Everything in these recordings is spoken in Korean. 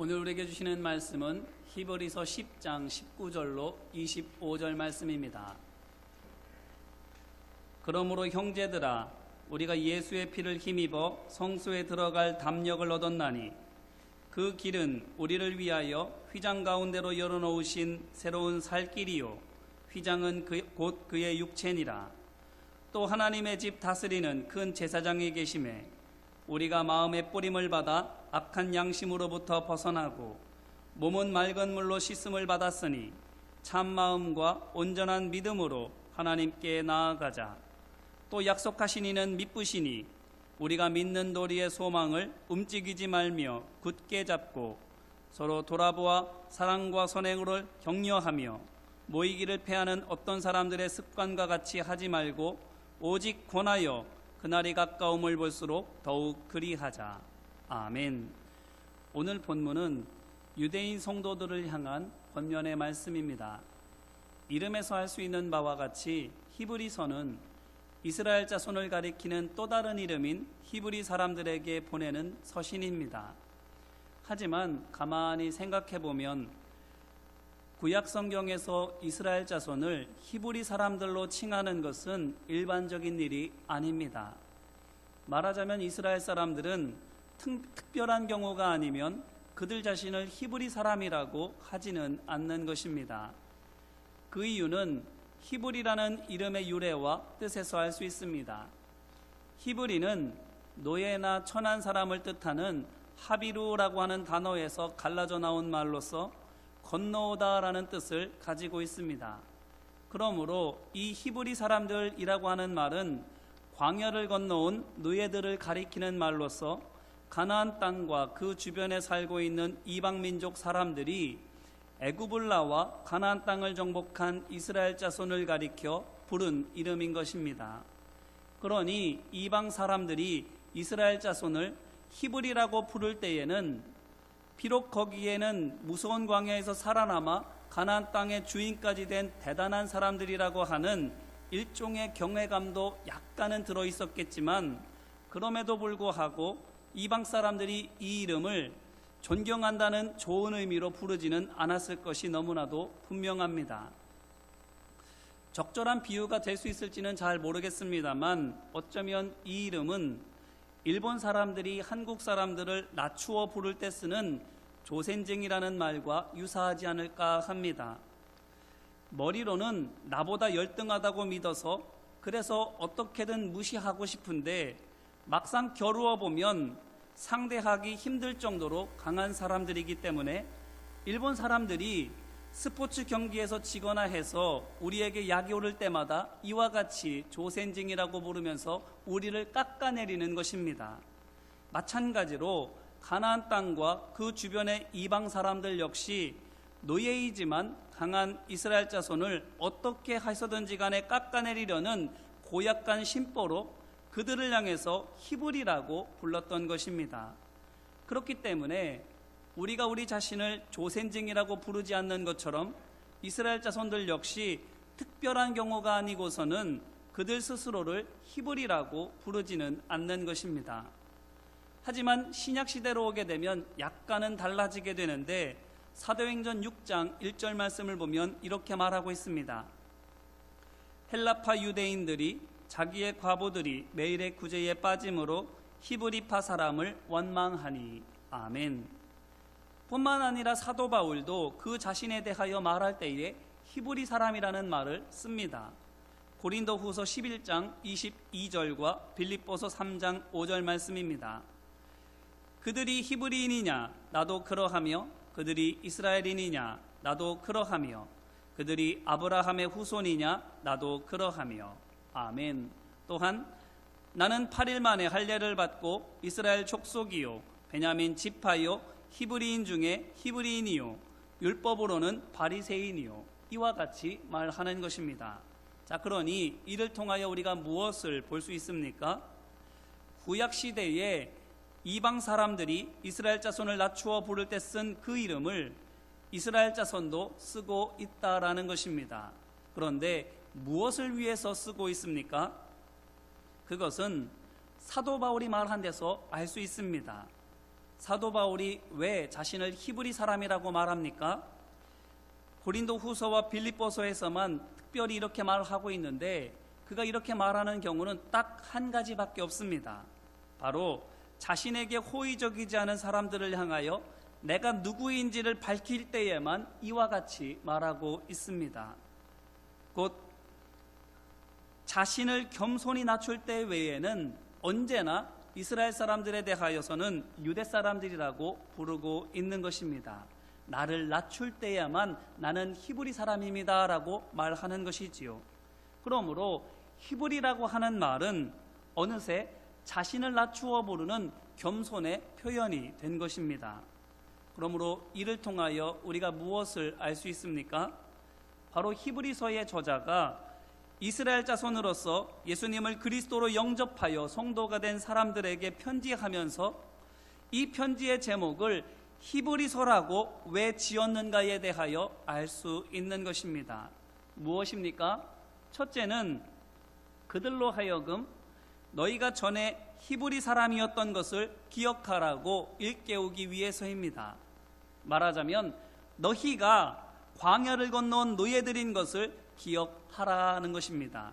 오늘 우리에게 주시는 말씀은 히브리서 10장 19절로 25절 말씀입니다. 그러므로 형제들아, 우리가 예수의 피를 힘입어 성소에 들어갈 담력을 얻었나니 그 길은 우리를 위하여 휘장 가운데로 열어놓으신 새로운 살 길이요, 휘장은 곧 그의 육체니라. 또 하나님의 집 다스리는 큰 제사장이 계심에 우리가 마음의 뿌림을 받아 악한 양심으로부터 벗어나고 몸은 맑은 물로 씻음을 받았으니 참 마음과 온전한 믿음으로 하나님께 나아가자. 또 약속하신 이는 미쁘시니 우리가 믿는 도리의 소망을 움직이지 말며 굳게 잡고 서로 돌아보아 사랑과 선행을 격려하며 모이기를 패하는 어떤 사람들의 습관과 같이 하지 말고 오직 권하여 그날이 가까움을 볼수록 더욱 그리하자. 아멘. 오늘 본문은 유대인 성도들을 향한 권면의 말씀입니다. 이름에서 알 수 있는 바와 같이 히브리서는 이스라엘 자손을 가리키는 또 다른 이름인 히브리 사람들에게 보내는 서신입니다. 하지만 가만히 생각해 보면 구약 성경에서 이스라엘 자손을 히브리 사람들로 칭하는 것은 일반적인 일이 아닙니다. 말하자면 이스라엘 사람들은 특별한 경우가 아니면 그들 자신을 히브리 사람이라고 하지는 않는 것입니다. 그 이유는 히브리라는 이름의 유래와 뜻에서 알 수 있습니다. 히브리는 노예나 천한 사람을 뜻하는 하비루라고 하는 단어에서 갈라져 나온 말로서 건너오다라는 뜻을 가지고 있습니다. 그러므로 이 히브리 사람들이라고 하는 말은 광야를 건너온 노예들을 가리키는 말로서 가나안 땅과 그 주변에 살고 있는 이방 민족 사람들이 애굽을 나와 가나안 땅을 정복한 이스라엘 자손을 가리켜 부른 이름인 것입니다. 그러니 이방 사람들이 이스라엘 자손을 히브리라고 부를 때에는 비록 거기에는 무서운 광야에서 살아남아 가나안 땅의 주인까지 된 대단한 사람들이라고 하는 일종의 경외감도 약간은 들어있었겠지만 그럼에도 불구하고 이방 사람들이 이 이름을 존경한다는 좋은 의미로 부르지는 않았을 것이 너무나도 분명합니다. 적절한 비유가 될 수 있을지는 잘 모르겠습니다만 어쩌면 이 이름은 일본 사람들이 한국 사람들을 낮추어 부를 때 쓰는 조센쟁이라는 말과 유사하지 않을까 합니다. 머리로는 나보다 열등하다고 믿어서 그래서 어떻게든 무시하고 싶은데 막상 겨루어 보면 상대하기 힘들 정도로 강한 사람들이기 때문에 일본 사람들이 스포츠 경기에서 지거나 해서 우리에게 약이 오를 때마다 이와 같이 조센징이라고 부르면서 우리를 깎아내리는 것입니다. 마찬가지로 가나안 땅과 그 주변의 이방 사람들 역시 노예이지만 강한 이스라엘 자손을 어떻게 하서든지 간에 깎아내리려는 고약한 심보로 그들을 향해서 히브리라고 불렀던 것입니다. 그렇기 때문에 우리가 우리 자신을 조센징이라고 부르지 않는 것처럼 이스라엘 자손들 역시 특별한 경우가 아니고서는 그들 스스로를 히브리라고 부르지는 않는 것입니다. 하지만 신약시대로 오게 되면 약간은 달라지게 되는데 사도행전 6장 1절 말씀을 보면 이렇게 말하고 있습니다. 헬라파 유대인들이 자기의 과부들이 매일의 구제에 빠짐으로 히브리파 사람을 원망하니. 아멘. 뿐만 아니라 사도 바울도 그 자신에 대하여 말할 때에 히브리 사람이라는 말을 씁니다. 고린도후서 11장 22절과 빌립보서 3장 5절 말씀입니다. 그들이 히브리인이냐 나도 그러하며 그들이 이스라엘인이냐 나도 그러하며 그들이 아브라함의 후손이냐 나도 그러하며. 아멘. 또한 나는 8일 만에 할례를 받고 이스라엘 족속이요 베냐민 지파요 히브리인 중에 히브리인이요 율법으로는 바리새인이요 이와 같이 말하는 것입니다. 자, 그러니 이를 통하여 우리가 무엇을 볼 수 있습니까? 구약 시대에 이방 사람들이 이스라엘 자손을 낮추어 부를 때 쓴 그 이름을 이스라엘 자손도 쓰고 있다라는 것입니다. 그런데 무엇을 위해서 쓰고 있습니까? 그것은 사도 바울이 말한 데서 알 수 있습니다. 사도 바울이 왜 자신을 히브리 사람이라고 말합니까? 고린도 후서와 빌립보서에서만 특별히 이렇게 말하고 있는데, 그가 이렇게 말하는 경우는 딱 한 가지밖에 없습니다. 바로 자신에게 호의적이지 않은 사람들을 향하여 내가 누구인지를 밝힐 때에만 이와 같이 말하고 있습니다. 곧 자신을 겸손히 낮출 때 외에는 언제나 이스라엘 사람들에 대하여서는 유대 사람들이라고 부르고 있는 것입니다. 나를 낮출 때야만 나는 히브리 사람입니다 라고 말하는 것이지요. 그러므로 히브리라고 하는 말은 어느새 자신을 낮추어 부르는 겸손의 표현이 된 것입니다. 그러므로 이를 통하여 우리가 무엇을 알 수 있습니까? 바로 히브리서의 저자가 이스라엘 자손으로서 예수님을 그리스도로 영접하여 성도가 된 사람들에게 편지하면서 이 편지의 제목을 히브리서라고 왜 지었는가에 대하여 알 수 있는 것입니다. 무엇입니까? 첫째는 그들로 하여금 너희가 전에 히브리 사람이었던 것을 기억하라고 일깨우기 위해서입니다. 말하자면 너희가 광야를 건너온 노예들인 것을 기억하라는 것입니다.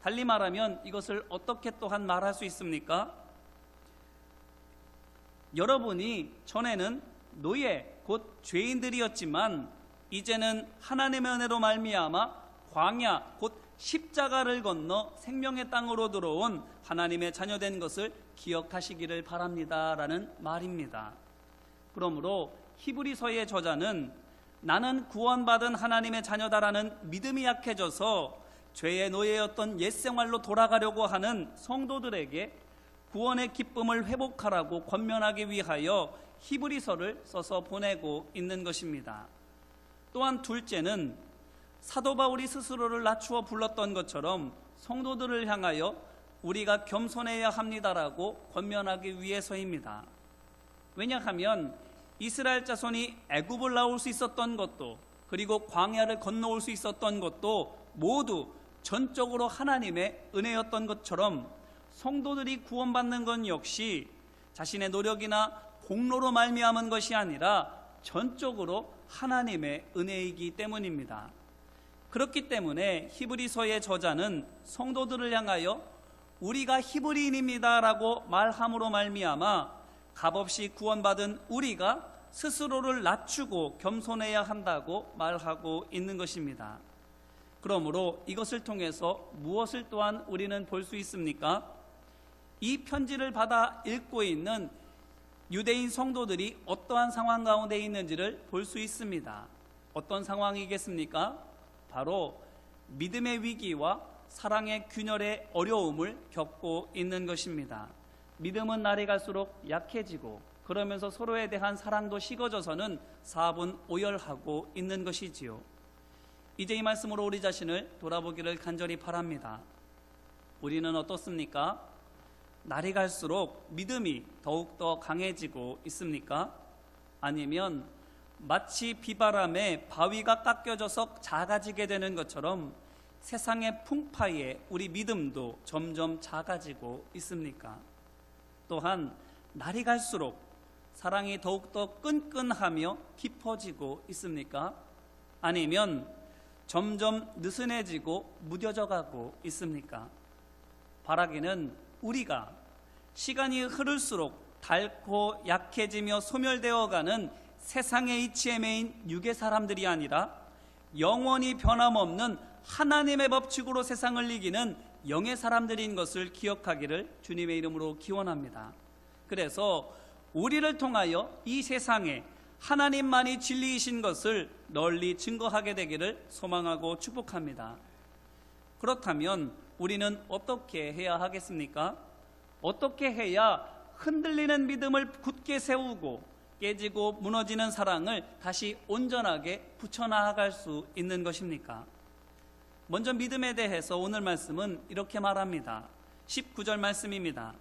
달리 말하면 이것을 어떻게 또한 말할 수 있습니까? 여러분이 전에는 노예 곧 죄인들이었지만 이제는 하나님의 은혜로 말미암아 광야 곧 십자가를 건너 생명의 땅으로 들어온 하나님의 자녀된 것을 기억하시기를 바랍니다 라는 말입니다. 그러므로 히브리서의 저자는 나는 구원받은 하나님의 자녀다라는 믿음이 약해져서 죄의 노예였던 옛 생활로 돌아가려고 하는 성도들에게 구원의 기쁨을 회복하라고 권면하기 위하여 히브리서를 써서 보내고 있는 것입니다. 또한 둘째는 사도 바울이 스스로를 낮추어 불렀던 것처럼 성도들을 향하여 우리가 겸손해야 합니다라고 권면하기 위해서입니다. 왜냐하면 이스라엘 자손이 애굽을 나올 수 있었던 것도 그리고 광야를 건너올 수 있었던 것도 모두 전적으로 하나님의 은혜였던 것처럼 성도들이 구원받는 건 역시 자신의 노력이나 공로로 말미암은 것이 아니라 전적으로 하나님의 은혜이기 때문입니다. 그렇기 때문에 히브리서의 저자는 성도들을 향하여 우리가 히브리인입니다 라고 말함으로 말미암아 값없이 구원받은 우리가 스스로를 낮추고 겸손해야 한다고 말하고 있는 것입니다. 그러므로 이것을 통해서 무엇을 또한 우리는 볼 수 있습니까? 이 편지를 받아 읽고 있는 유대인 성도들이 어떠한 상황 가운데 있는지를 볼 수 있습니다. 어떤 상황이겠습니까? 바로 믿음의 위기와 사랑의 균열의 어려움을 겪고 있는 것입니다. 믿음은 날이 갈수록 약해지고 그러면서 서로에 대한 사랑도 식어져서는 사분오열하고 있는 것이지요. 이제 이 말씀으로 우리 자신을 돌아보기를 간절히 바랍니다. 우리는 어떻습니까? 날이 갈수록 믿음이 더욱더 강해지고 있습니까? 아니면 마치 비바람에 바위가 깎여져서 작아지게 되는 것처럼 세상의 풍파에 우리 믿음도 점점 작아지고 있습니까? 또한 날이 갈수록 사랑이 더욱더 끈끈하며 깊어지고 있습니까? 아니면 점점 느슨해지고 무뎌져 가고 있습니까? 바라기는 우리가 시간이 흐를수록 닳고 약해지며 소멸되어가는 세상의 이치에 매인 육의 사람들이 아니라 영원히 변함없는 하나님의 법칙으로 세상을 이기는 영의 사람들인 것을 기억하기를 주님의 이름으로 기원합니다. 그래서 우리를 통하여 이 세상에 하나님만이 진리이신 것을 널리 증거하게 되기를 소망하고 축복합니다. 그렇다면 우리는 어떻게 해야 하겠습니까? 어떻게 해야 흔들리는 믿음을 굳게 세우고 깨지고 무너지는 사랑을 다시 온전하게 붙여나갈 수 있는 것입니까? 먼저 믿음에 대해서 오늘 말씀은 이렇게 말합니다. 19절 말씀입니다.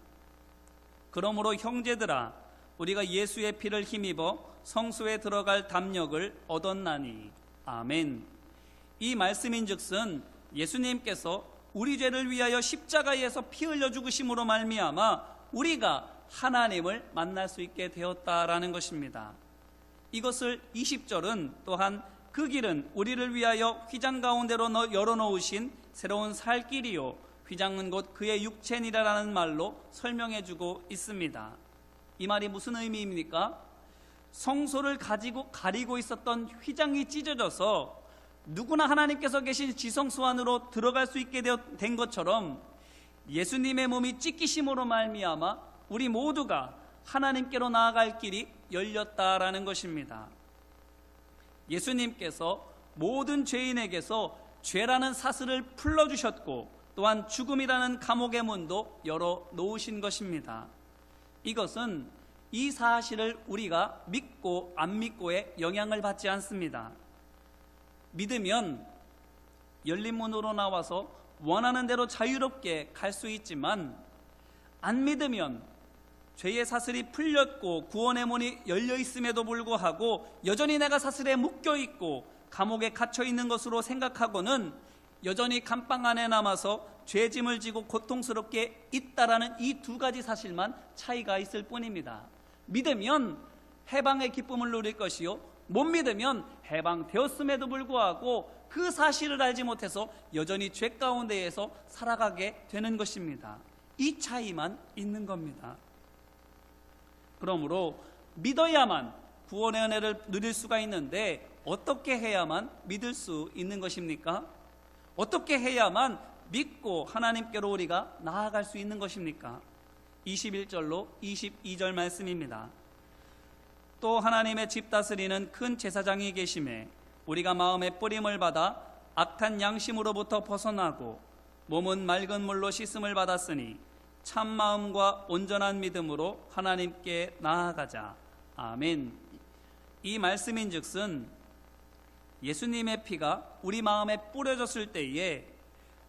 그러므로 형제들아 우리가 예수의 피를 힘입어 성소에 들어갈 담력을 얻었나니. 아멘. 이 말씀인즉슨 예수님께서 우리 죄를 위하여 십자가에서 피 흘려 죽으심으로 말미암아 우리가 하나님을 만날 수 있게 되었다라는 것입니다. 이것을 20절은 또한 그 길은 우리를 위하여 휘장 가운데로 열어놓으신 새로운 살 길이요 휘장은 곧 그의 육체니라라는 말로 설명해 주고 있습니다. 이 말이 무슨 의미입니까? 성소를 가리고 있었던 휘장이 찢어져서 누구나 하나님께서 계신 지성소 안으로 들어갈 수 있게 된 것처럼 예수님의 몸이 찢기심으로 말미암아 우리 모두가 하나님께로 나아갈 길이 열렸다라는 것입니다. 예수님께서 모든 죄인에게서 죄라는 사슬을 풀어주셨고 또한 죽음이라는 감옥의 문도 열어놓으신 것입니다. 이것은 이 사실을 우리가 믿고 안 믿고의 영향을 받지 않습니다. 믿으면 열린 문으로 나와서 원하는 대로 자유롭게 갈 수 있지만 안 믿으면 죄의 사슬이 풀렸고 구원의 문이 열려 있음에도 불구하고 여전히 내가 사슬에 묶여 있고 감옥에 갇혀 있는 것으로 생각하고는 여전히 감방 안에 남아서 죄짐을 지고 고통스럽게 있다라는 이 두 가지 사실만 차이가 있을 뿐입니다. 믿으면 해방의 기쁨을 누릴 것이요 못 믿으면 해방되었음에도 불구하고 그 사실을 알지 못해서 여전히 죄 가운데에서 살아가게 되는 것입니다. 이 차이만 있는 겁니다. 그러므로 믿어야만 구원의 은혜를 누릴 수가 있는데 어떻게 해야만 믿을 수 있는 것입니까? 어떻게 해야만 믿고 하나님께로 우리가 나아갈 수 있는 것입니까? 21절로 22절 말씀입니다. 또 하나님의 집 다스리는 큰 제사장이 계심에 우리가 마음의 뿌림을 받아 악한 양심으로부터 벗어나고 몸은 맑은 물로 씻음을 받았으니 참 마음과 온전한 믿음으로 하나님께 나아가자. 아멘. 이 말씀인즉슨 예수님의 피가 우리 마음에 뿌려졌을 때에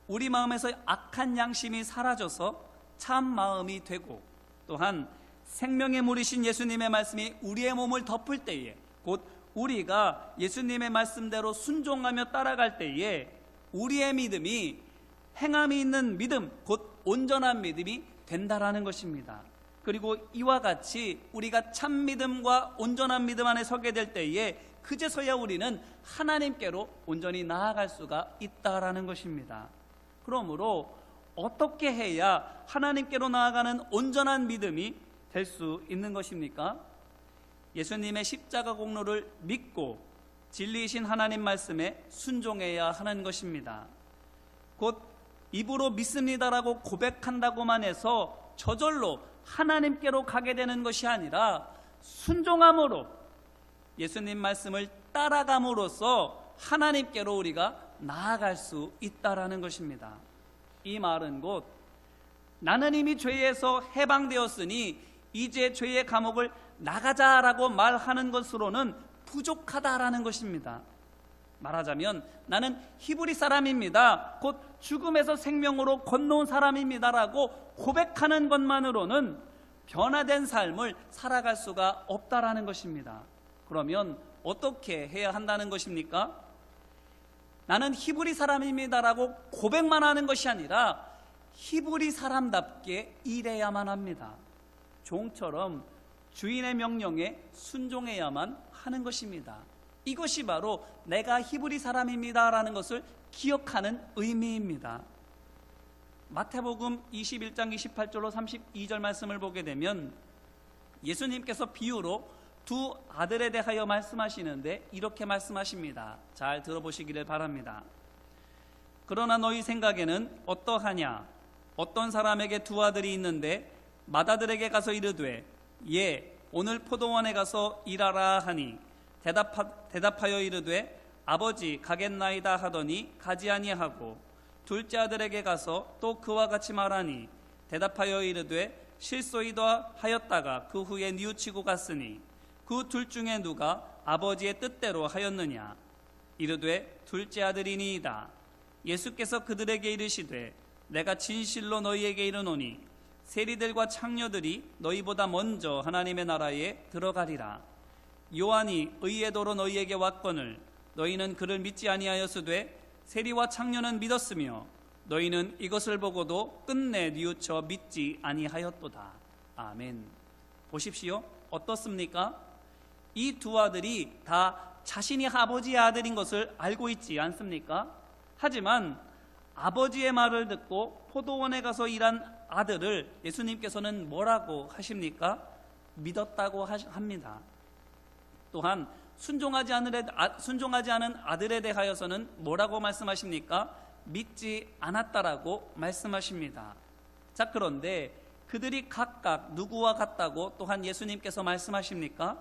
우리 마음에서 악한 양심이 사라져서 참 마음이 되고 또한 생명의 물이신 예수님의 말씀이 우리의 몸을 덮을 때에 곧 우리가 예수님의 말씀대로 순종하며 따라갈 때에 우리의 믿음이 행함이 있는 믿음 곧 온전한 믿음이 된다라는 것입니다. 그리고 이와 같이 우리가 참 믿음과 온전한 믿음 안에 서게 될 때에 그제서야 우리는 하나님께로 온전히 나아갈 수가 있다라는 것입니다. 그러므로 어떻게 해야 하나님께로 나아가는 온전한 믿음이 될 수 있는 것입니까? 예수님의 십자가 공로를 믿고 진리이신 하나님 말씀에 순종해야 하는 것입니다. 곧 입으로 믿습니다라고 고백한다고만 해서 저절로 하나님께로 가게 되는 것이 아니라 순종함으로 예수님 말씀을 따라감으로써 하나님께로 우리가 나아갈 수 있다라는 것입니다. 이 말은 곧 나는 이미 죄에서 해방되었으니 이제 죄의 감옥을 나가자라고 말하는 것으로는 부족하다라는 것입니다. 말하자면 나는 히브리 사람입니다. 곧 죽음에서 생명으로 건너온 사람입니다라고 고백하는 것만으로는 변화된 삶을 살아갈 수가 없다라는 것입니다. 그러면 어떻게 해야 한다는 것입니까? 나는 히브리 사람입니다라고 고백만 하는 것이 아니라 히브리 사람답게 일해야만 합니다. 종처럼 주인의 명령에 순종해야만 하는 것입니다. 이것이 바로 내가 히브리 사람입니다라는 것을 기억하는 의미입니다. 마태복음 21장 28절로 32절 말씀을 보게 되면 예수님께서 비유로 두 아들에 대하여 말씀하시는데 이렇게 말씀하십니다. 잘 들어보시기를 바랍니다. 그러나 너희 생각에는 어떠하냐? 어떤 사람에게 두 아들이 있는데 맏아들에게 가서 이르되 예 오늘 포도원에 가서 일하라 하니 대답하여 이르되 아버지 가겠나이다 하더니 가지 아니하고 둘째 아들에게 가서 또 그와 같이 말하니 대답하여 이르되 실소이다 하였다가 그 후에 뉘우치고 갔으니 그 둘 중에 누가 아버지의 뜻대로 하였느냐? 이르되 둘째 아들이니이다. 예수께서 그들에게 이르시되 내가 진실로 너희에게 이르노니 세리들과 창녀들이 너희보다 먼저 하나님의 나라에 들어가리라. 요한이 의의 도로 너희에게 왔거늘 너희는 그를 믿지 아니하였으되 세리와 창녀는 믿었으며 너희는 이것을 보고도 끝내 뉘우쳐 믿지 아니하였도다. 아멘. 보십시오. 어떻습니까? 이 두 아들이 다 자신이 아버지의 아들인 것을 알고 있지 않습니까? 하지만 아버지의 말을 듣고 포도원에 가서 일한 아들을 예수님께서는 뭐라고 하십니까? 믿었다고 합니다. 또한 순종하지 않은 아들에 대하여서는 뭐라고 말씀하십니까? 믿지 않았다라고 말씀하십니다. 자, 그런데 그들이 각각 누구와 같다고 또한 예수님께서 말씀하십니까?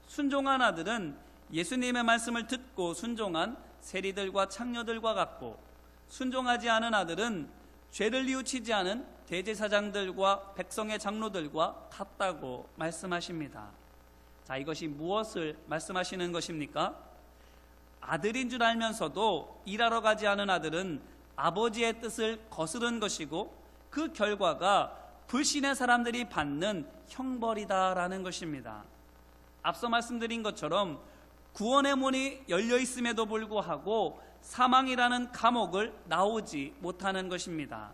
순종한 아들은 예수님의 말씀을 듣고 순종한 세리들과 창녀들과 같고, 순종하지 않은 아들은 죄를 뉘우치지 않은 대제사장들과 백성의 장로들과 같다고 말씀하십니다. 자, 이것이 무엇을 말씀하시는 것입니까? 아들인 줄 알면서도 일하러 가지 않은 아들은 아버지의 뜻을 거스른 것이고, 그 결과가 불신의 사람들이 받는 형벌이다라는 것입니다. 앞서 말씀드린 것처럼 구원의 문이 열려 있음에도 불구하고 사망이라는 감옥을 나오지 못하는 것입니다.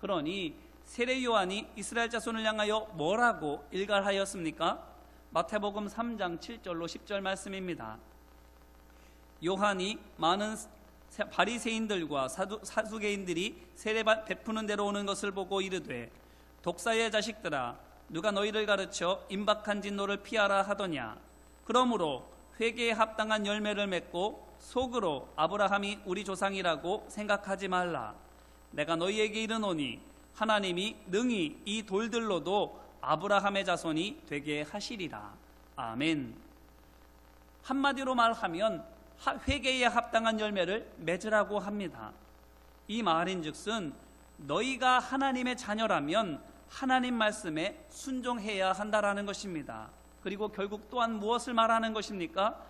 그러니 세례 요한이 이스라엘 자손을 향하여 뭐라고 일갈하였습니까? 마태복음 3장 7절로 10절 말씀입니다. 요한이 많은 바리새인들과 사두개인들이 세례 베푸는 데로 오는 것을 보고 이르되, 독사의 자식들아, 누가 너희를 가르쳐 임박한 진노를 피하라 하더냐? 그러므로 회개에 합당한 열매를 맺고 속으로 아브라함이 우리 조상이라고 생각하지 말라. 내가 너희에게 이르노니 하나님이 능히 이 돌들로도 아브라함의 자손이 되게 하시리라. 아멘. 한마디로 말하면 회개에 합당한 열매를 맺으라고 합니다. 이 말인즉슨 너희가 하나님의 자녀라면 하나님 말씀에 순종해야 한다라는 것입니다. 그리고 결국 또한 무엇을 말하는 것입니까?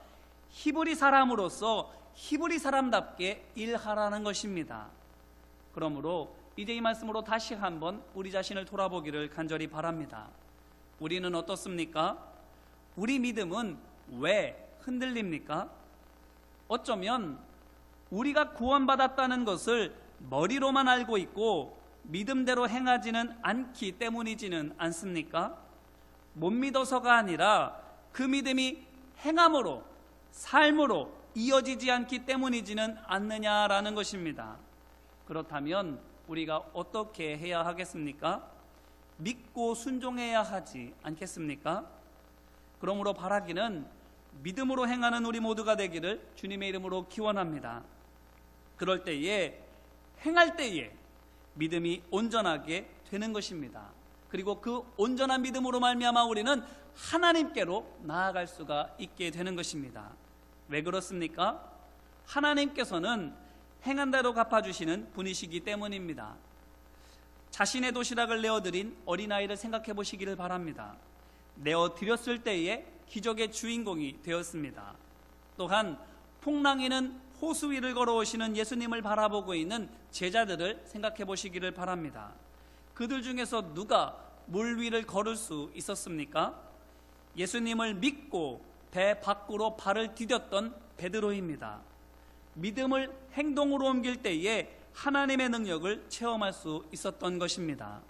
히브리 사람으로서 히브리 사람답게 일하라는 것입니다. 그러므로 이제 이 말씀으로 다시 한번 우리 자신을 돌아보기를 간절히 바랍니다. 우리는 어떻습니까? 우리 믿음은 왜 흔들립니까? 어쩌면 우리가 구원받았다는 것을 머리로만 알고 있고 믿음대로 행하지는 않기 때문이지는 않습니까? 못 믿어서가 아니라 그 믿음이 행함으로, 삶으로 이어지지 않기 때문이지는 않느냐라는 것입니다. 그렇다면 우리가 어떻게 해야 하겠습니까? 믿고 순종해야 하지 않겠습니까? 그러므로 바라기는 믿음으로 행하는 우리 모두가 되기를 주님의 이름으로 기원합니다. 그럴 때에, 행할 때에 믿음이 온전하게 되는 것입니다. 그리고 그 온전한 믿음으로 말미암아 우리는 하나님께로 나아갈 수가 있게 되는 것입니다. 왜 그렇습니까? 하나님께서는 행한 대로 갚아주시는 분이시기 때문입니다. 자신의 도시락을 내어드린 어린아이를 생각해 보시기를 바랍니다. 내어드렸을 때에 기적의 주인공이 되었습니다. 또한 풍랑이는 호수 위를 걸어오시는 예수님을 바라보고 있는 제자들을 생각해 보시기를 바랍니다. 그들 중에서 누가 물 위를 걸을 수 있었습니까? 예수님을 믿고 배 밖으로 발을 디뎠던 베드로입니다. 믿음을 행동으로 옮길 때에 하나님의 능력을 체험할 수 있었던 것입니다.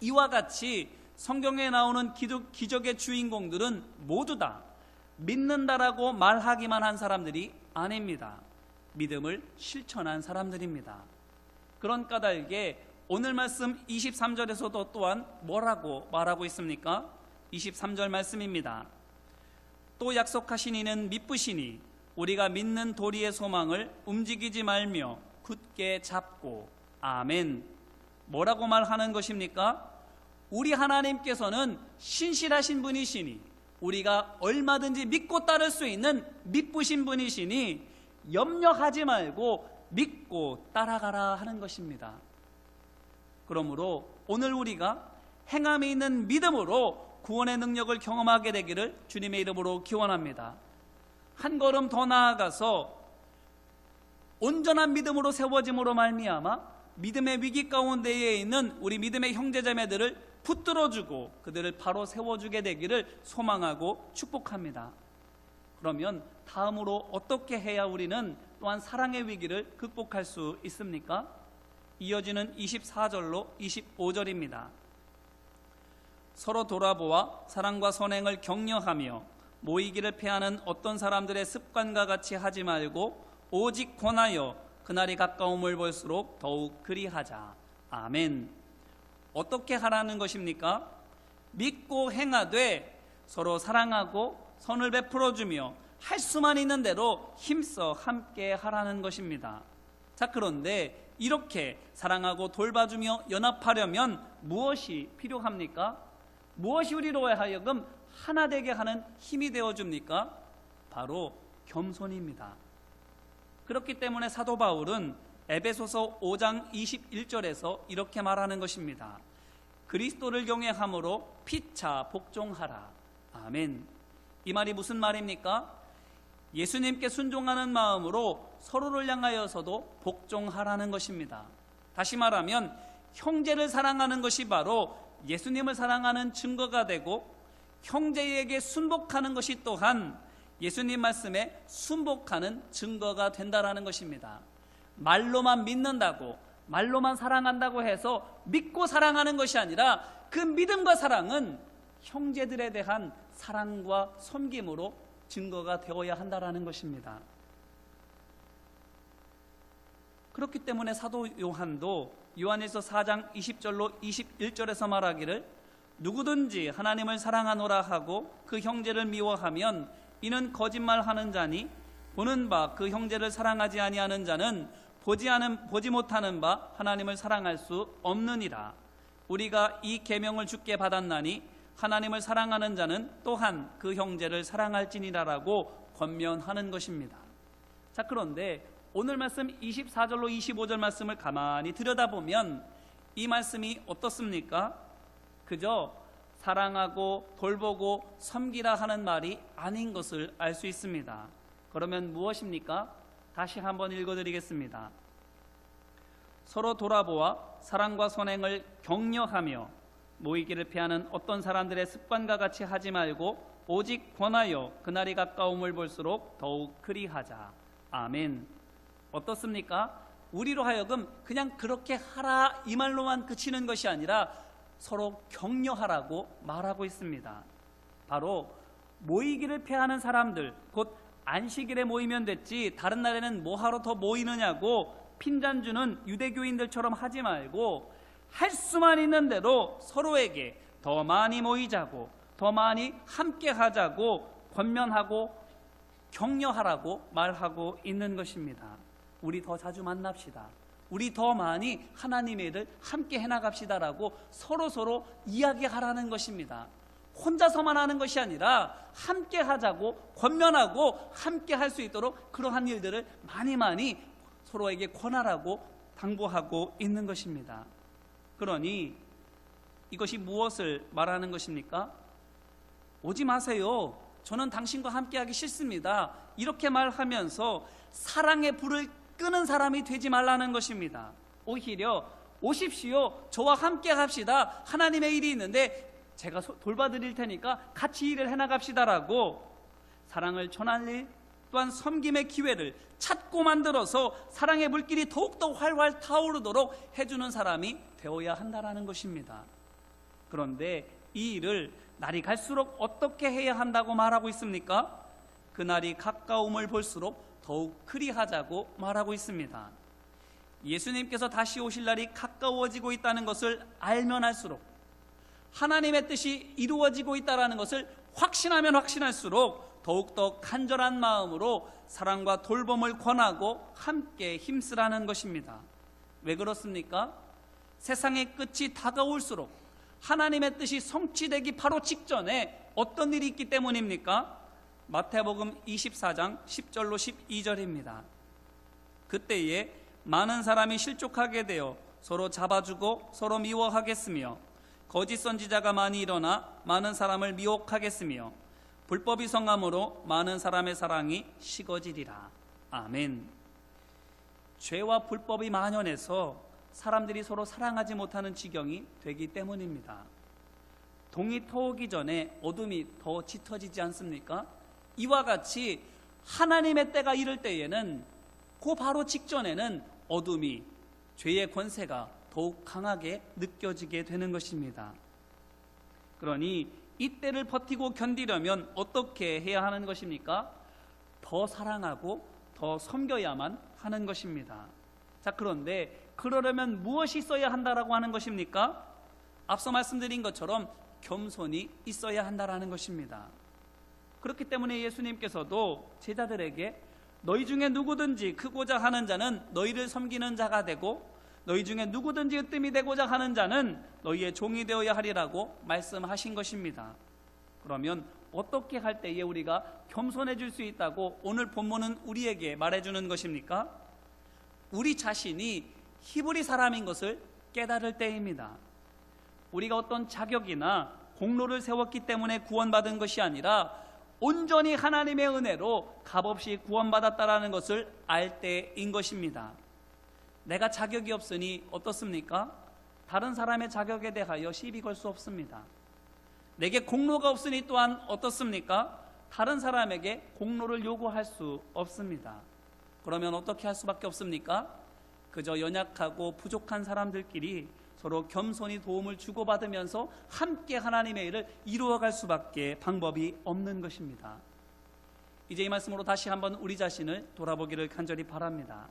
이와 같이 성경에 나오는 기적의 주인공들은 모두 다 믿는다라고 말하기만 한 사람들이 아닙니다. 믿음을 실천한 사람들입니다. 그런 까닭에 오늘 말씀 23절에서도 또한 뭐라고 말하고 있습니까? 23절 말씀입니다. 또 약속하신 이는 미쁘시니 우리가 믿는 도리의 소망을 움직이지 말며 굳게 잡고. 아멘. 뭐라고 말하는 것입니까? 우리 하나님께서는 신실하신 분이시니, 우리가 얼마든지 믿고 따를 수 있는 미쁘신 분이시니 염려하지 말고 믿고 따라가라 하는 것입니다. 그러므로 오늘 우리가 행함이 있는 믿음으로 구원의 능력을 경험하게 되기를 주님의 이름으로 기원합니다. 한 걸음 더 나아가서 온전한 믿음으로 세워짐으로 말미암아 믿음의 위기 가운데에 있는 우리 믿음의 형제자매들을 붙들어주고 그들을 바로 세워주게 되기를 소망하고 축복합니다. 그러면 다음으로 어떻게 해야 우리는 또한 사랑의 위기를 극복할 수 있습니까? 이어지는 24절로 25절입니다. 서로 돌아보아 사랑과 선행을 격려하며 모이기를 피하는 어떤 사람들의 습관과 같이 하지 말고 오직 권하여 그날이 가까움을 볼수록 더욱 그리하자. 아멘. 어떻게 하라는 것입니까? 믿고 행하되 서로 사랑하고 선을 베풀어주며 할 수만 있는 대로 힘써 함께 하라는 것입니다. 자, 그런데 이렇게 사랑하고 돌봐주며 연합하려면 무엇이 필요합니까? 무엇이 우리로 하여금 하나 되게 하는 힘이 되어줍니까? 바로 겸손입니다. 그렇기 때문에 사도 바울은 에베소서 5장 21절에서 이렇게 말하는 것입니다. 그리스도를 경외함으로 피차 복종하라. 아멘. 이 말이 무슨 말입니까? 예수님께 순종하는 마음으로 서로를 향하여서도 복종하라는 것입니다. 다시 말하면 형제를 사랑하는 것이 바로 예수님을 사랑하는 증거가 되고, 형제에게 순복하는 것이 또한 예수님 말씀에 순복하는 증거가 된다라는 것입니다. 말로만 믿는다고, 말로만 사랑한다고 해서 믿고 사랑하는 것이 아니라 그 믿음과 사랑은 형제들에 대한 사랑과 섬김으로 증거가 되어야 한다라는 것입니다. 그렇기 때문에 사도 요한도 요한일서 4장 20절로 21절에서 말하기를 누구든지 하나님을 사랑하노라 하고 그 형제를 미워하면 이는 거짓말하는 자니 보는 바 그 형제를 사랑하지 아니하는 자는 보지 못하는 바 하나님을 사랑할 수 없느니라. 우리가 이 계명을 주께 받았나니 하나님을 사랑하는 자는 또한 그 형제를 사랑할지니라라고 권면하는 것입니다. 자, 그런데 오늘 말씀 24절로 25절 말씀을 가만히 들여다보면 이 말씀이 어떻습니까? 그저 사랑하고 돌보고 섬기라 하는 말이 아닌 것을 알 수 있습니다. 그러면 무엇입니까? 다시 한번 읽어드리겠습니다. 서로 돌아보아 사랑과 선행을 격려하며 모이기를 피하는 어떤 사람들의 습관과 같이 하지 말고 오직 권하여 그날이 가까움을 볼수록 더욱 그리하자. 아멘. 어떻습니까? 우리로 하여금 그냥 그렇게 하라 이 말로만 그치는 것이 아니라 서로 격려하라고 말하고 있습니다. 바로 모이기를 피하는 사람들, 곧 안식일에 모이면 됐지 다른 날에는 뭐하러 더 모이느냐고 핀잔 주는 유대교인들처럼 하지 말고 할 수만 있는 대로 서로에게 더 많이 모이자고, 더 많이 함께 하자고 권면하고 격려하라고 말하고 있는 것입니다. 우리 더 자주 만납시다. 우리 더 많이 하나님의 일을 함께 해나갑시다라고 서로 이야기하라는 것입니다. 혼자서만 하는 것이 아니라 함께 하자고 권면하고 함께 할 수 있도록 그러한 일들을 많이 서로에게 권하라고 당부하고 있는 것입니다. 그러니 이것이 무엇을 말하는 것입니까? 오지 마세요. 저는 당신과 함께하기 싫습니다. 이렇게 말하면서 사랑의 불을 끄는 사람이 되지 말라는 것입니다. 오히려 오십시오. 저와 함께 합시다. 하나님의 일이 있는데 제가 돌봐드릴 테니까 같이 일을 해나갑시다라고 사랑을 전할 일 또한 섬김의 기회를 찾고 만들어서 사랑의 물길이 더욱더 활활 타오르도록 해주는 사람이 되어야 한다는 것입니다. 그런데 이 일을 날이 갈수록 어떻게 해야 한다고 말하고 있습니까? 그날이 가까움을 볼수록 더욱 그리하자고 말하고 있습니다. 예수님께서 다시 오실 날이 가까워지고 있다는 것을 알면 할수록, 하나님의 뜻이 이루어지고 있다는 것을 확신하면 확신할수록 더욱더 간절한 마음으로 사랑과 돌봄을 권하고 함께 힘쓰라는 것입니다. 왜 그렇습니까? 세상의 끝이 다가올수록 하나님의 뜻이 성취되기 바로 직전에 어떤 일이 있기 때문입니까? 마태복음 24장 10절로 12절입니다. 그때에 많은 사람이 실족하게 되어 서로 잡아주고 서로 미워하겠으며 거짓 선지자가 많이 일어나 많은 사람을 미혹하겠으며 불법이 성함으로 많은 사람의 사랑이 식어지리라. 아멘. 죄와 불법이 만연해서 사람들이 서로 사랑하지 못하는 지경이 되기 때문입니다. 동이 터오기 전에 어둠이 더 짙어지지 않습니까? 이와 같이 하나님의 때가 이를 때에는 그 바로 직전에는 어둠이, 죄의 권세가 더욱 강하게 느껴지게 되는 것입니다. 그러니 이때를 버티고 견디려면 어떻게 해야 하는 것입니까? 더 사랑하고 더 섬겨야만 하는 것입니다. 자, 그런데 그러려면 무엇이 있어야 한다라고 하는 것입니까? 앞서 말씀드린 것처럼 겸손이 있어야 한다라는 것입니다. 그렇기 때문에 예수님께서도 제자들에게 너희 중에 누구든지 크고자 하는 자는 너희를 섬기는 자가 되고 너희 중에 누구든지 으뜸이 되고자 하는 자는 너희의 종이 되어야 하리라고 말씀하신 것입니다. 그러면 어떻게 할 때에 우리가 겸손해질 수 있다고 오늘 본문은 우리에게 말해주는 것입니까? 우리 자신이 히브리 사람인 것을 깨달을 때입니다. 우리가 어떤 자격이나 공로를 세웠기 때문에 구원받은 것이 아니라 온전히 하나님의 은혜로 값없이 구원받았다라는 것을 알 때인 것입니다. 내가 자격이 없으니 어떻습니까? 다른 사람의 자격에 대하여 시비 걸 수 없습니다. 내게 공로가 없으니 또한 어떻습니까? 다른 사람에게 공로를 요구할 수 없습니다. 그러면 어떻게 할 수밖에 없습니까? 그저 연약하고 부족한 사람들끼리 서로 겸손히 도움을 주고받으면서 함께 하나님의 일을 이루어갈 수밖에 방법이 없는 것입니다. 이제 이 말씀으로 다시 한번 우리 자신을 돌아보기를 간절히 바랍니다.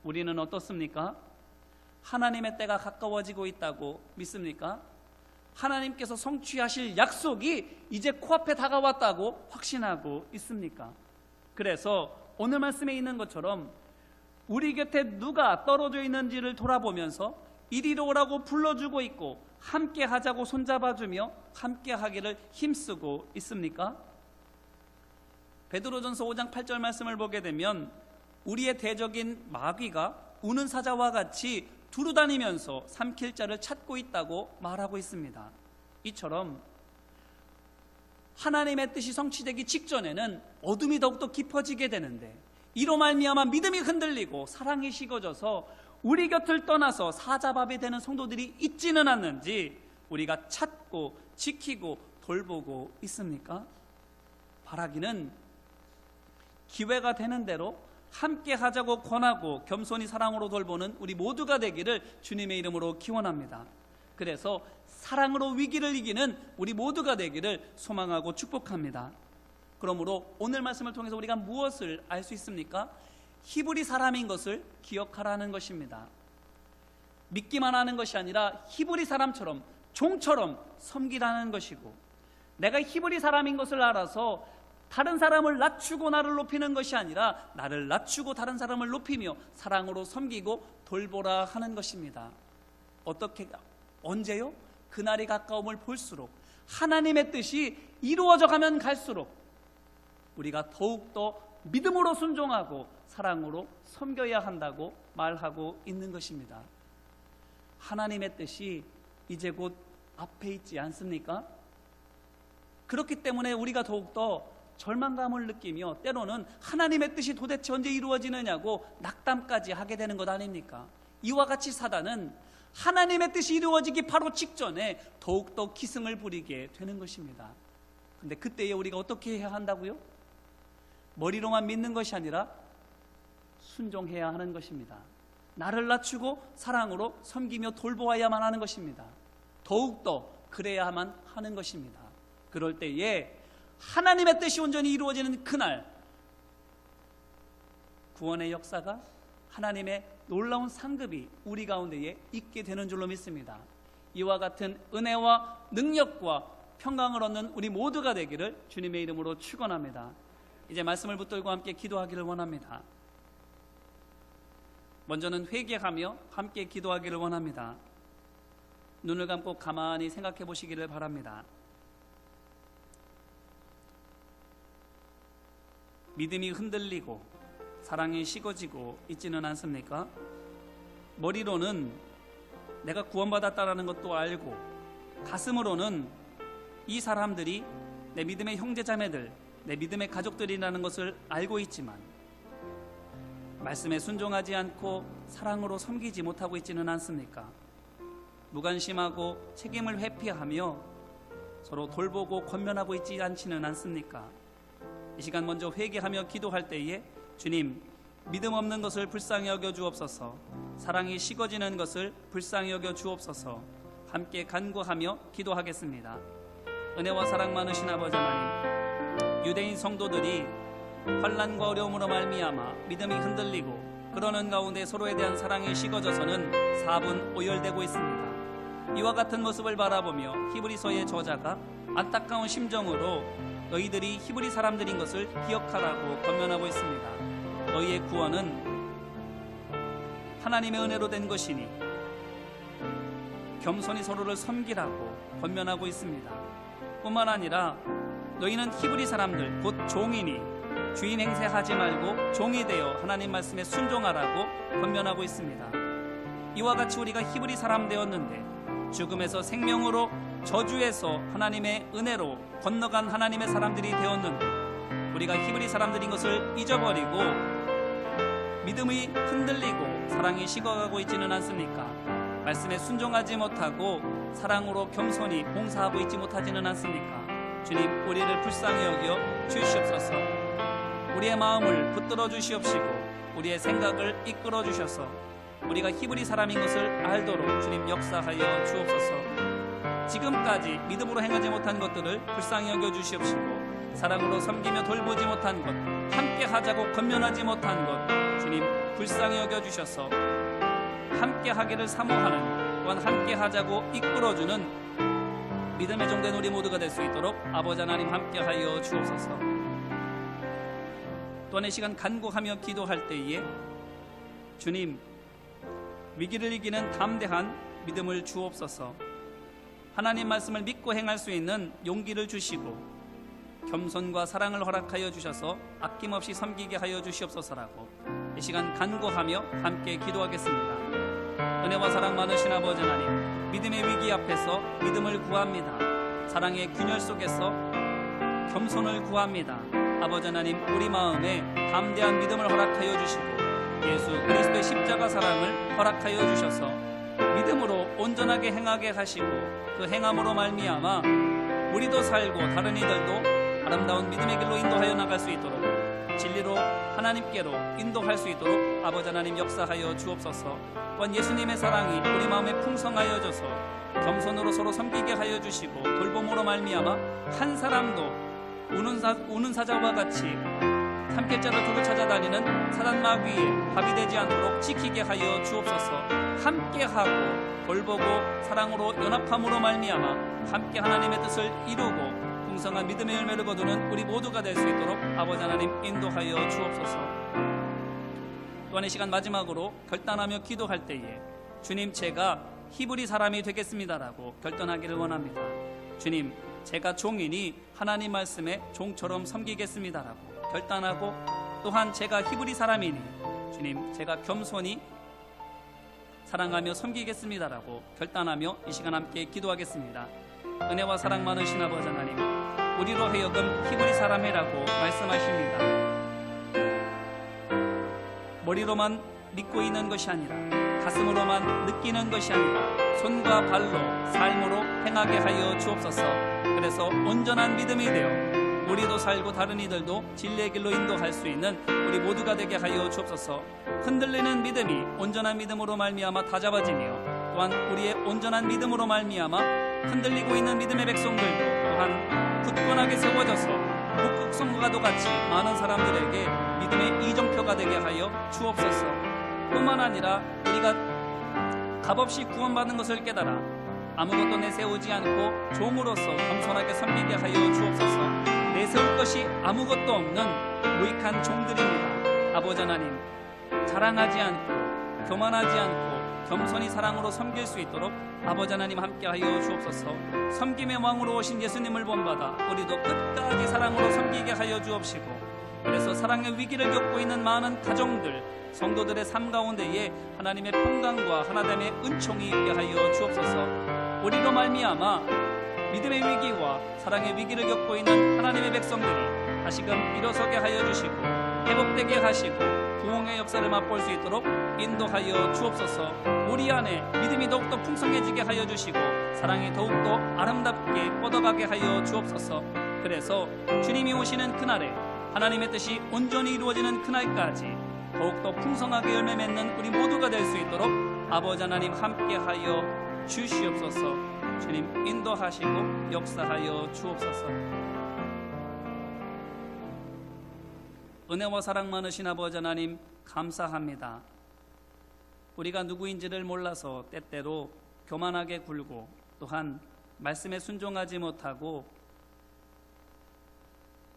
우리는 어떻습니까? 하나님의 때가 가까워지고 있다고 믿습니까? 하나님께서 성취하실 약속이 이제 코앞에 다가왔다고 확신하고 있습니까? 그래서 오늘 말씀에 있는 것처럼 우리 곁에 누가 떨어져 있는지를 돌아보면서 이리로 오라고 불러주고 있고 함께 하자고 손잡아주며 함께 하기를 힘쓰고 있습니까? 베드로전서 5장 8절 말씀을 보게 되면 우리의 대적인 마귀가 우는 사자와 같이 두루다니면서 삼킬 자를 찾고 있다고 말하고 있습니다. 이처럼 하나님의 뜻이 성취되기 직전에는 어둠이 더욱더 깊어지게 되는데 이로 말미암아 믿음이 흔들리고 사랑이 식어져서 우리 곁을 떠나서 사자밥이 되는 성도들이 있지는 않는지 우리가 찾고 지키고 돌보고 있습니까? 바라기는 기회가 되는 대로 함께 하자고 권하고 겸손히 사랑으로 돌보는 우리 모두가 되기를 주님의 이름으로 기원합니다. 그래서 사랑으로 위기를 이기는 우리 모두가 되기를 소망하고 축복합니다. 그러므로 오늘 말씀을 통해서 우리가 무엇을 알 수 있습니까? 히브리 사람인 것을 기억하라는 것입니다. 믿기만 하는 것이 아니라 히브리 사람처럼 종처럼 섬기라는 것이고, 내가 히브리 사람인 것을 알아서 다른 사람을 낮추고 나를 높이는 것이 아니라 나를 낮추고 다른 사람을 높이며 사랑으로 섬기고 돌보라 하는 것입니다. 어떻게, 언제요? 그날이 가까움을 볼수록 하나님의 뜻이 이루어져 가면 갈수록 우리가 더욱더 믿음으로 순종하고 사랑으로 섬겨야 한다고 말하고 있는 것입니다. 하나님의 뜻이 이제 곧 앞에 있지 않습니까? 그렇기 때문에 우리가 더욱더 절망감을 느끼며 때로는 하나님의 뜻이 도대체 언제 이루어지느냐고 낙담까지 하게 되는 것 아닙니까? 이와 같이 사단은 하나님의 뜻이 이루어지기 바로 직전에 더욱더 기승을 부리게 되는 것입니다. 그런데 그때에 우리가 어떻게 해야 한다고요? 머리로만 믿는 것이 아니라 순종해야 하는 것입니다. 나를 낮추고 사랑으로 섬기며 돌보아야만 하는 것입니다. 더욱더 그래야만 하는 것입니다. 그럴 때에 하나님의 뜻이 온전히 이루어지는 그날 구원의 역사가, 하나님의 놀라운 상급이 우리 가운데에 있게 되는 줄로 믿습니다. 이와 같은 은혜와 능력과 평강을 얻는 우리 모두가 되기를 주님의 이름으로 축원합니다. 이제 말씀을 붙들고 함께 기도하기를 원합니다. 먼저는 회개하며 함께 기도하기를 원합니다. 눈을 감고 가만히 생각해 보시기를 바랍니다. 믿음이 흔들리고 사랑이 식어지고 있지는 않습니까? 머리로는 내가 구원받았다라는 것도 알고 가슴으로는 이 사람들이 내 믿음의 형제자매들, 내 믿음의 가족들이라는 것을 알고 있지만 말씀에 순종하지 않고 사랑으로 섬기지 못하고 있지는 않습니까? 무관심하고 책임을 회피하며 서로 돌보고 권면하고 있지 않지는 않습니까? 이 시간 먼저 회개하며 기도할 때에 주님, 믿음 없는 것을 불쌍히 여겨 주옵소서, 사랑이 식어지는 것을 불쌍히 여겨 주옵소서, 함께 간구하며 기도하겠습니다. 은혜와 사랑 많으신 아버지 하나님, 유대인 성도들이 환난과 어려움으로 말미암아 믿음이 흔들리고 그러는 가운데 서로에 대한 사랑이 식어져서는 4분 오열되고 있습니다. 이와 같은 모습을 바라보며 히브리서의 저자가 안타까운 심정으로 너희들이 히브리 사람들인 것을 기억하라고 권면하고 있습니다. 너희의 구원은 하나님의 은혜로 된 것이니 겸손히 서로를 섬기라고 권면하고 있습니다. 뿐만 아니라 너희는 히브리 사람들 곧 종이니 주인 행세하지 말고 종이 되어 하나님 말씀에 순종하라고 권면하고 있습니다. 이와 같이 우리가 히브리 사람 되었는데 죽음에서 생명으로 저주에서 하나님의 은혜로 건너간 하나님의 사람들이 되었는데 우리가 히브리 사람들인 것을 잊어버리고 믿음이 흔들리고 사랑이 식어가고 있지는 않습니까? 말씀에 순종하지 못하고 사랑으로 겸손히 봉사하고 있지 못하지는 않습니까? 주님, 우리를 불쌍히 여겨 주시옵소서. 우리의 마음을 붙들어 주시옵시고 우리의 생각을 이끌어 주셔서 우리가 히브리 사람인 것을 알도록 주님 역사하여 주옵소서. 지금까지 믿음으로 행하지 못한 것들을 불쌍히 여겨 주시옵시고 사랑으로 섬기며 돌보지 못한 것, 함께 하자고 권면하지 못한 것 주님 불쌍히 여겨 주셔서 함께 하기를 사모하는, 또한 함께 하자고 이끌어주는 믿음의 종된 우리 모두가 될 수 있도록 아버지 하나님 함께 하여 주옵소서. 또한 이 시간 간구하며 기도할 때에 주님 위기를 이기는 담대한 믿음을 주옵소서. 하나님 말씀을 믿고 행할 수 있는 용기를 주시고 겸손과 사랑을 허락하여 주셔서 아낌없이 섬기게 하여 주시옵소서라고 이 시간 간구하며 함께 기도하겠습니다. 은혜와 사랑 많으신 아버지 하나님, 믿음의 위기 앞에서 믿음을 구합니다. 사랑의 균열 속에서 겸손을 구합니다. 아버지 하나님, 우리 마음에 담대한 믿음을 허락하여 주시고 예수 그리스도의 십자가 사랑을 허락하여 주셔서 믿음으로 온전하게 행하게 하시고 그 행함으로 말미암아 우리도 살고 다른 이들도 아름다운 믿음의 길로 인도하여 나갈 수 있도록 진리로 하나님께로 인도할 수 있도록 아버지 하나님 역사하여 주옵소서. 또한 예수님의 사랑이 우리 마음에 풍성하여져서 겸손으로 서로 섬기게 하여 주시고 돌봄으로 말미암아 한 사람도 우는 사자와 같이 삼킬자를 두고 찾아다니는 사단 마귀에 밥이 되지 않도록 지키게 하여 주옵소서. 함께하고 돌보고 사랑으로 연합함으로 말미암아 함께 하나님의 뜻을 이루고 풍성한 믿음의 열매를 거두는 우리 모두가 될 수 있도록 아버지 하나님 인도하여 주옵소서. 또한 이 시간 마지막으로 결단하며 기도할 때에 주님, 제가 히브리 사람이 되겠습니다라고 결단하기를 원합니다. 주님, 제가 종이니 하나님 말씀에 종처럼 섬기겠습니다라고 결단하고, 또한 제가 히브리 사람이니 주님, 제가 겸손히 사랑하며 섬기겠습니다라고 결단하며 이 시간 함께 기도하겠습니다. 은혜와 사랑 많으신 아버지 하나님, 우리로 하여금 히브리 사람이라고 말씀하십니다. 머리로만 믿고 있는 것이 아니라 가슴으로만 느끼는 것이 아니라 손과 발로 삶으로 행하게 하여 주옵소서. 그래서 온전한 믿음이 되어 우리도 살고 다른 이들도 진리의 길로 인도할 수 있는 우리 모두가 되게 하여 주옵소서. 흔들리는 믿음이 온전한 믿음으로 말미암아 다잡아지며 또한 우리의 온전한 믿음으로 말미암아 흔들리고 있는 믿음의 백성들도 또한 굳건하게 세워져서 북극성과도 같이 많은 사람들에게 믿음의 이정표가 되게 하여 주옵소서. 뿐만 아니라 우리가 값없이 구원받는 것을 깨달아 아무것도 내세우지 않고 종으로서 겸손하게 섬기게 하여 주옵소서. 내세울 것이 아무것도 없는 무익한 종들입니다. 아버지 하나님, 자랑하지 않고 교만하지 않고 겸손히 사랑으로 섬길 수 있도록 아버지 하나님 함께하여 주옵소서. 섬김의 왕으로 오신 예수님을 본받아 우리도 끝까지 사랑으로 섬기게 하여 주옵시고, 그래서 사랑의 위기를 겪고 있는 많은 가정들, 성도들의 삶 가운데에 하나님의 평강과 하나됨의 은총이 있게 하여 주옵소서. 우리로 말미암아 믿음의 위기와 사랑의 위기를 겪고 있는 하나님의 백성들이 다시금 일어서게 하여 주시고 회복되게 하시고 부흥의 역사를 맛볼 수 있도록 인도하여 주옵소서. 우리 안에 믿음이 더욱더 풍성해지게 하여 주시고 사랑이 더욱더 아름답게 뻗어가게 하여 주옵소서. 그래서 주님이 오시는 그날에 하나님의 뜻이 온전히 이루어지는 그날까지 더욱더 풍성하게 열매 맺는 우리 모두가 될 수 있도록 아버지 하나님 함께하여 주시옵소서. 주님 인도하시고 역사하여 주옵소서. 은혜와 사랑 많으신 아버지 하나님 감사합니다. 우리가 누구인지를 몰라서 때때로 교만하게 굴고 또한 말씀에 순종하지 못하고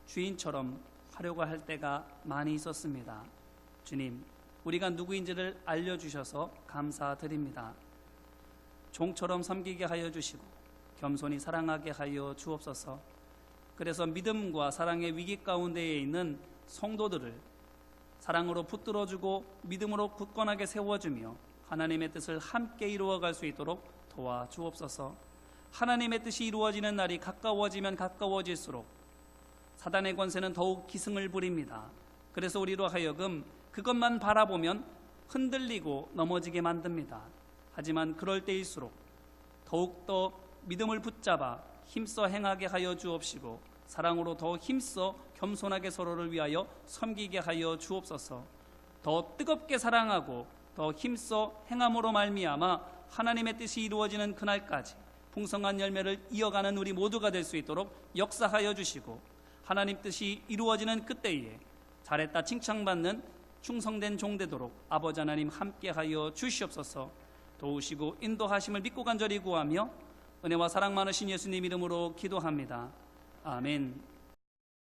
주인처럼 하려고 할 때가 많이 있었습니다. 주님, 우리가 누구인지를 알려주셔서 감사드립니다. 종처럼 섬기게 하여 주시고 겸손히 사랑하게 하여 주옵소서. 그래서 믿음과 사랑의 위기 가운데에 있는 성도들을 사랑으로 붙들어주고 믿음으로 굳건하게 세워주며 하나님의 뜻을 함께 이루어갈 수 있도록 도와주옵소서. 하나님의 뜻이 이루어지는 날이 가까워지면 가까워질수록 사단의 권세는 더욱 기승을 부립니다. 그래서 우리로 하여금 그것만 바라보면 흔들리고 넘어지게 만듭니다. 하지만 그럴 때일수록 더욱더 믿음을 붙잡아 힘써 행하게 하여 주옵시고 사랑으로 더 힘써 겸손하게 서로를 위하여 섬기게 하여 주옵소서. 더 뜨겁게 사랑하고 더 힘써 행함으로 말미암아 하나님의 뜻이 이루어지는 그날까지 풍성한 열매를 이어가는 우리 모두가 될 수 있도록 역사하여 주시고 하나님 뜻이 이루어지는 그때에 잘했다 칭찬받는 충성된 종 되도록 아버지 하나님 함께하여 주시옵소서. 도우시고 인도하심을 믿고 간절히 구하며 은혜와 사랑 많으신 예수님 이름으로 기도합니다. 아멘.